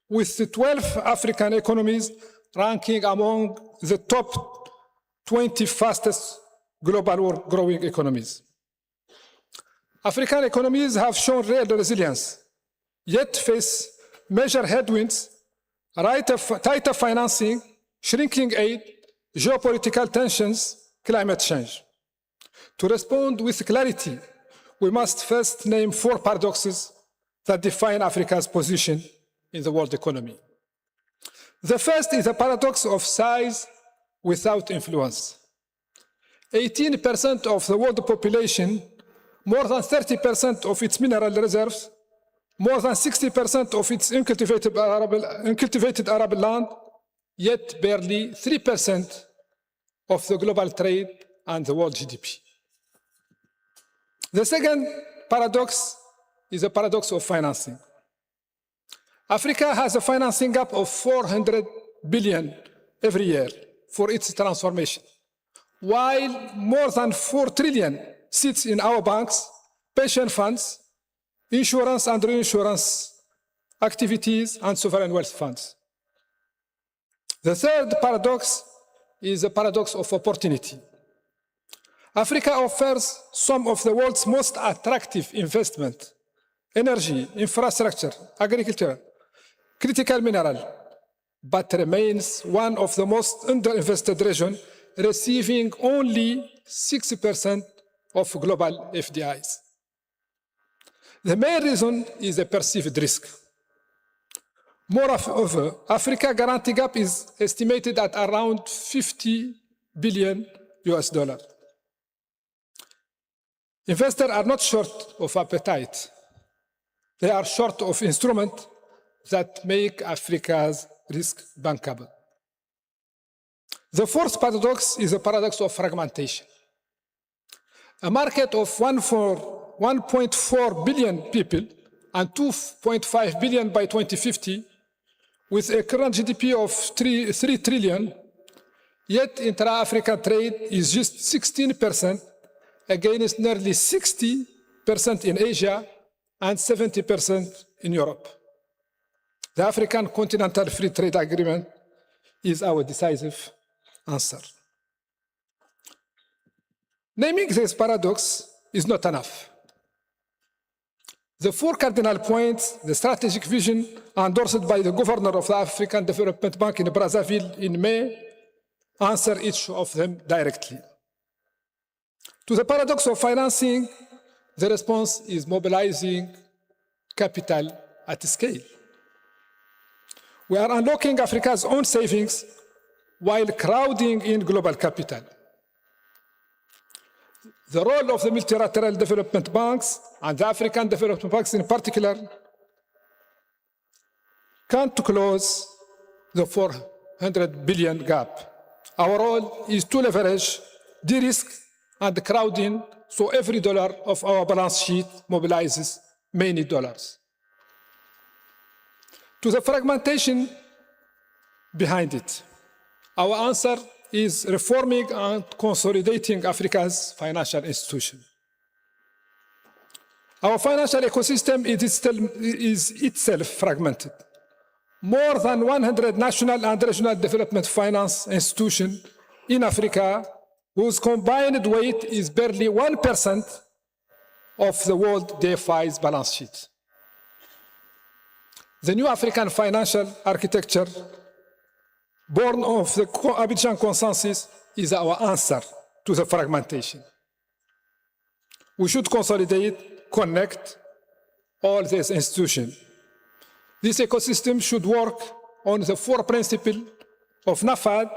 with 12 African economies ranking among the top 20 fastest global growing economies. African economies have shown real resilience, yet face major headwinds, tighter financing, shrinking aid, geopolitical tensions, climate change. To respond with clarity, we must first name 4 paradoxes that define Africa's position in the world economy. The first is the paradox of size without influence. 18% of the world population, more than 30% of its mineral reserves, more than 60% of its uncultivated arable land, yet barely 3% of the global trade and the world GDP. The second paradox is the paradox of financing. Africa has a financing gap of 400 billion every year for its transformation, while more than 4 trillion sits in our banks, pension funds, insurance and reinsurance activities, and sovereign wealth funds. The third paradox is the paradox of opportunity. Africa offers some of the world's most attractive investment: energy, infrastructure, agriculture, critical mineral, but remains one of the most underinvested regions, receiving only 6% of global FDIs. The main reason is the perceived risk. Moreover, Africa guarantee gap is estimated at around 50 billion US dollars. Investors are not short of appetite. They are short of instruments that make Africa's risk bankable. The fourth paradox is the paradox of fragmentation. A market of 1.4 billion people and 2.5 billion by 2050, with a current GDP of 3 trillion, yet intra-African trade is just 16%, against nearly 60% in Asia and 70% in Europe. The African Continental Free Trade Agreement is our decisive answer. Naming this paradox is not enough. The 4 cardinal points, the strategic vision endorsed by the governor of the African Development Bank in Brazzaville in May, answer each of them directly. To the paradox of financing, the response is mobilizing capital at scale. We are unlocking Africa's own savings while crowding in global capital. The role of the multilateral development banks and the African development banks in particular can't close the 400 billion gap. Our role is to leverage, de-risk, and crowd in, so every dollar of our balance sheet mobilizes many dollars. To the fragmentation behind it, our answer is reforming and consolidating Africa's financial institution. Our financial ecosystem is itself fragmented. More than 100 national and regional development finance institutions in Africa, whose combined weight is barely 1% of the world DFI's balance sheet. The new African financial architecture, born of the Abidjan Consensus, is our answer to the fragmentation. We should consolidate, connect all these institutions. This ecosystem should work on the 4 principles of NAFAD,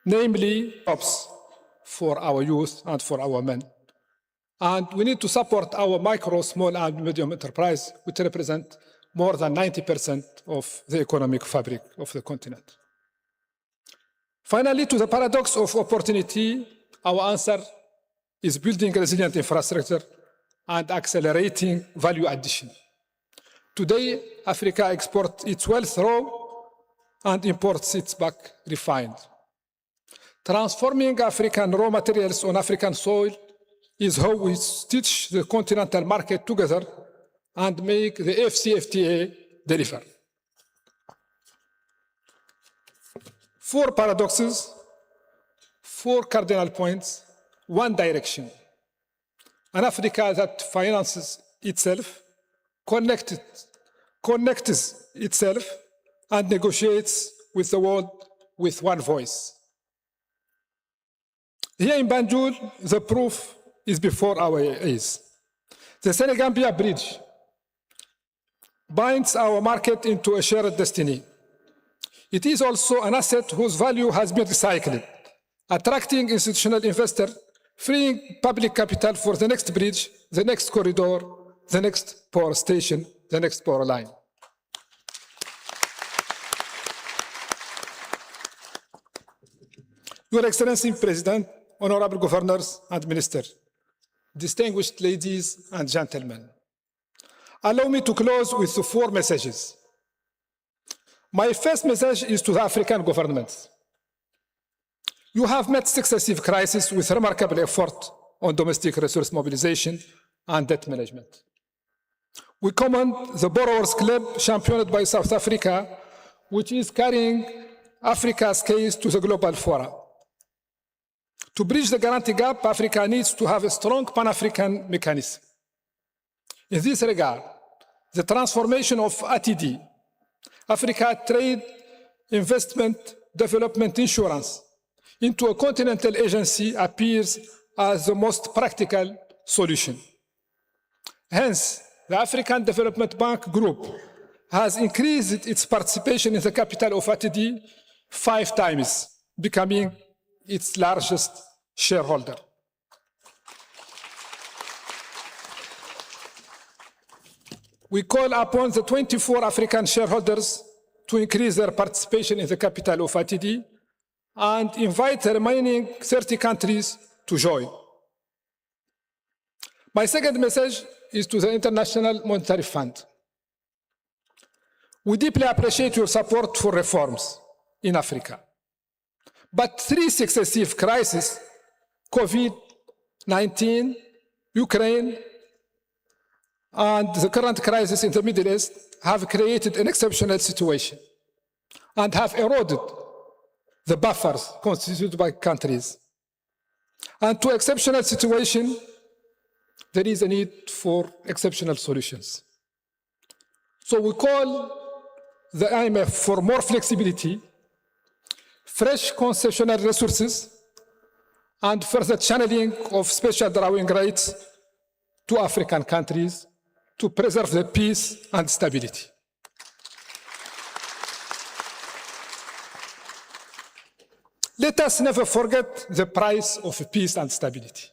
namely jobs for our youth and for our men. And we need to support our micro, small, and medium enterprise, which represent more than 90% of the economic fabric of the continent. Finally, to the paradox of opportunity, our answer is building resilient infrastructure and accelerating value addition. Today, Africa exports its wealth raw and imports it back refined. Transforming African raw materials on African soil is how we stitch the continental market together and make the FCFTA deliver. 4 paradoxes, 4 cardinal points, 1 direction. An Africa that finances itself, connects itself, and negotiates with the world with 1 voice. Here in Banjul, the proof is before our eyes. The Senegambia Bridge binds our market into a shared destiny. It is also an asset whose value has been recycled, attracting institutional investors, freeing public capital for the next bridge, the next corridor, the next power station, the next power line. Your Excellency President, honorable governors and ministers, distinguished ladies and gentlemen, allow me to close with 4 messages. My first message is to the African governments. You have met successive crises with remarkable effort on domestic resource mobilization and debt management. We commend the Borrowers Club championed by South Africa, which is carrying Africa's case to the global fora. To bridge the guarantee gap, Africa needs to have a strong Pan-African mechanism. In this regard, the transformation of ATD, Africa Trade Investment Development Insurance, into a continental agency appears as the most practical solution. Hence, the African Development Bank Group has increased its participation in the capital of ATD 5 times, becoming its largest shareholder. We call upon the 24 African shareholders to increase their participation in the capital of ATD and invite the remaining 30 countries to join. My second message is to the International Monetary Fund. We deeply appreciate your support for reforms in Africa. But 3 successive crises, COVID-19, Ukraine, and the current crisis in the Middle East, have created an exceptional situation and have eroded the buffers constituted by countries. And to exceptional situation, there is a need for exceptional solutions. So we call the IMF for more flexibility, fresh concessional resources, and further channeling of special drawing rights to African countries to preserve the peace and stability. Let us never forget the price of peace and stability.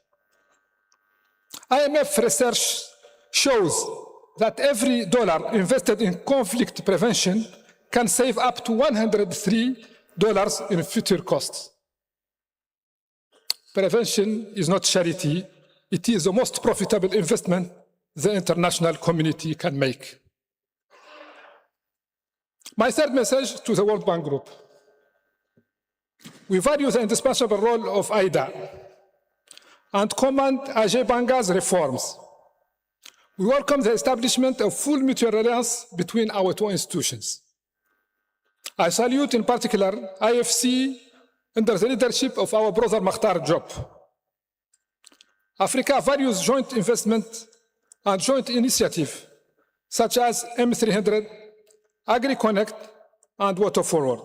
IMF research shows that every dollar invested in conflict prevention can save up to $103 in future costs. Prevention is not charity. It is the most profitable investment the international community can make. My third message to the World Bank Group. We value the indispensable role of IDA and commend Ajay Banga's reforms. We welcome the establishment of full mutual reliance between our two institutions. I salute in particular IFC under the leadership of our brother Makhtar Diop. Africa values joint investment and joint initiative such as M300, AgriConnect, and Water Forward.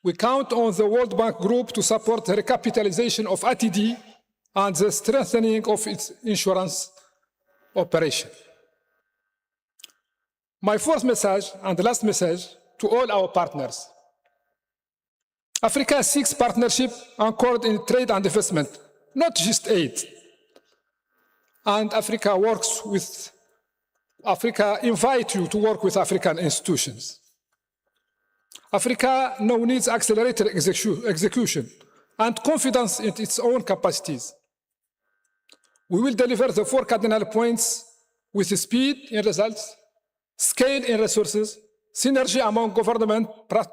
We count on the World Bank Group to support the recapitalization of ATD and the strengthening of its insurance operation. My fourth message and the last message to all our partners. Africa seeks partnership anchored in trade and investment, not just aid. And Africa invites you to work with African institutions. Africa now needs accelerated execution and confidence in its own capacities. We will deliver the 4 cardinal points with speed in results, scale in resources, synergy among government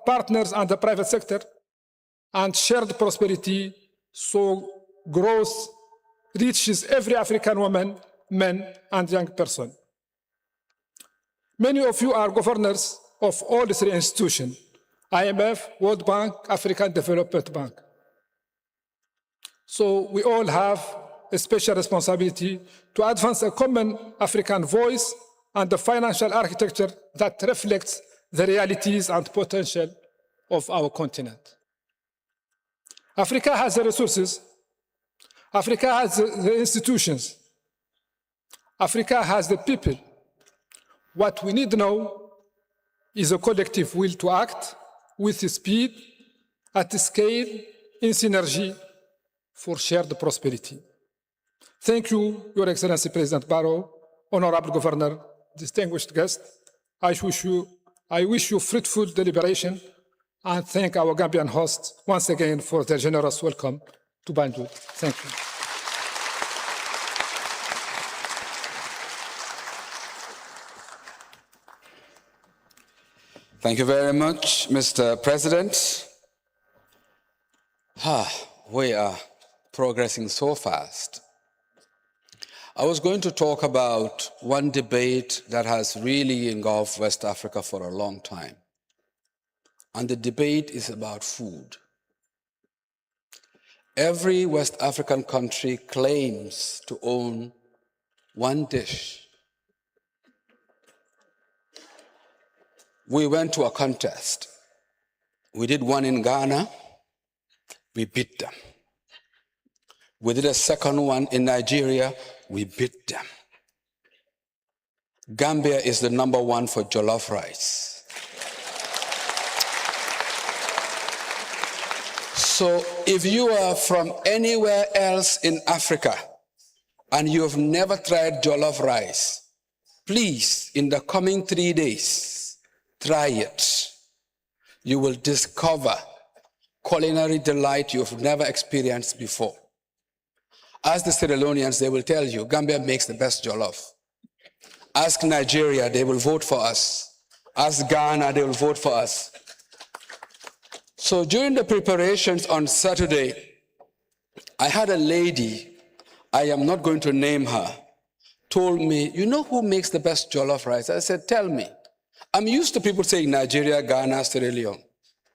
partners and the private sector, and shared prosperity so growth reaches every African woman, man, and young person. Many of you are governors of all 3 institutions, IMF, World Bank, African Development Bank. So we all have a special responsibility to advance a common African voice and a financial architecture that reflects the realities and potential of our continent. Africa has the resources. Africa has the institutions. Africa has the people. What we need now is a collective will to act with speed, at scale, in synergy for shared prosperity. Thank you, Your Excellency President Barrow, Honorable Governor, distinguished guests. I wish you fruitful deliberation and thank our Gambian hosts once again for their generous welcome to Banjul. Thank you. Thank you very much, Mr. President. We are progressing so fast. I was going to talk about one debate that has really engulfed West Africa for a long time. And the debate is about food. Every West African country claims to own one dish. We went to a contest. We did one in Ghana. We beat them. We did a second one in Nigeria. We beat them. Gambia is the #1 for jollof rice. So if you are from anywhere else in Africa and you have never tried jollof rice, please, in the coming 3 days, try it. You will discover culinary delight you've never experienced before. Ask the Sierra Leoneans, they will tell you, Gambia makes the best jollof. Ask Nigeria, they will vote for us. Ask Ghana, they will vote for us. So during the preparations on Saturday, I had a lady, I am not going to name her, told me, you know who makes the best jollof rice? I said, tell me. I'm used to people saying Nigeria, Ghana, Sierra Leone,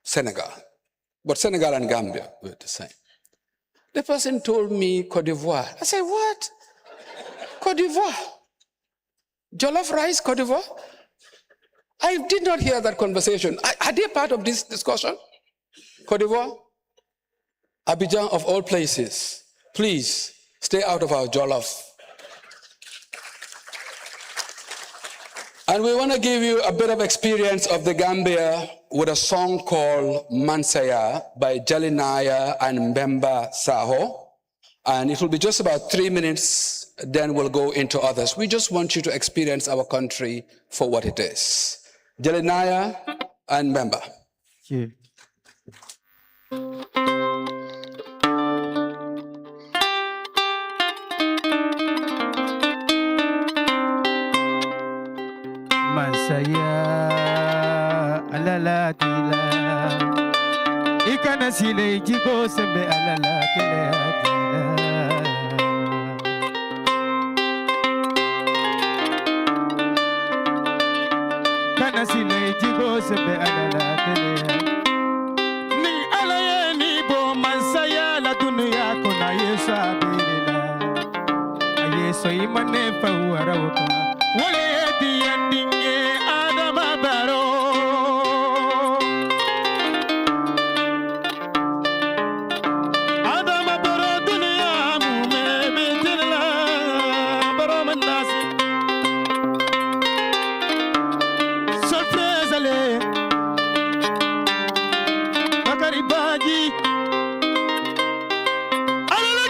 Senegal. But Senegal and Gambia were the same. The person told me Côte d'Ivoire. I said, what? Côte d'Ivoire? Jollof rice, Côte d'Ivoire? I did not hear that conversation. Are they part of this discussion? Côte d'Ivoire? Abidjan of all places. Please, stay out of our jollof. And we want to give you a bit of experience of the Gambia with a song called Mansaya by Jalinaya and Mbemba Saho. And it will be just about 3 minutes, then we'll go into others. We just want you to experience our country for what it is. Jalinaya and Mbemba. Yeah. Mansaya alala tila ikana sile jigo sembe alala tila kana sile jigo sembe alala tila ni alaye ni bo mansaya la dunya kuna yesu abirila ayeso imane fa warawka wale di ending